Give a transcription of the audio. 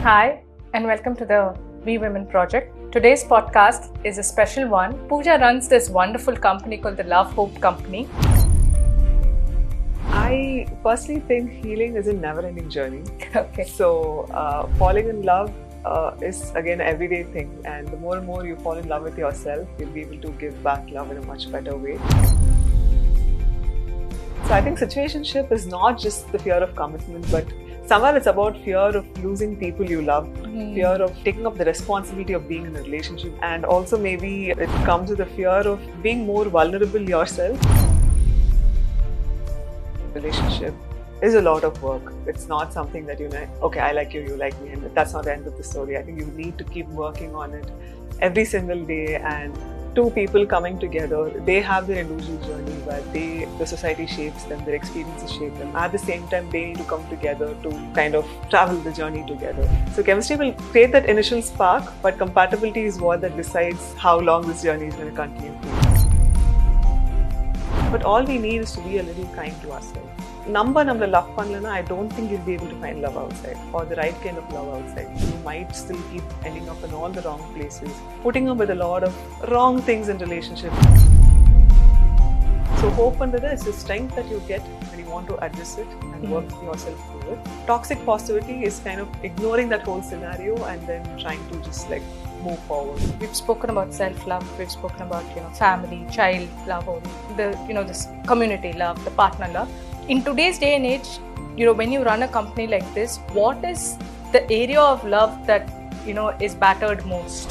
Hi, and welcome to the We Women Project. Today's podcast is a special one. Pooja runs this wonderful company called the Love Hope Company. I personally think healing is a never-ending journey. Okay. So falling in love is again an everyday thing, and the more and more you fall in love with yourself, you'll be able to give back love in a much better way. So I think situationship is not just the fear of commitment, but somewhere it's about fear of losing people you love, fear of taking up the responsibility of being in a relationship, and also maybe it comes with the fear of being more vulnerable yourself. Relationship is a lot of work. It's not something that okay, I like you, you like me, and that's not the end of the story. I think you need to keep working on it every single day, and two people coming together, they have their individual journey where the society shapes them, their experiences shape them. At the same time, they need to come together to kind of travel the journey together. So chemistry will create that initial spark, but compatibility is what that decides how long this journey is going to continue. But all we need is to be a little kind to ourselves. Namma love pannalana, I don't think you'll be able to find love outside or the right kind of love outside. You might still keep ending up in all the wrong places, putting up with a lot of wrong things in relationships. So hope under that is the strength that you get when you want to address it and work yourself through it. Toxic positivity is kind of ignoring that whole scenario and then trying to just move forward. We've spoken about self-love, we've spoken about family, child love, this community love, the partner love. In today's day and age, when you run a company like this, what is the area of love that is battered most?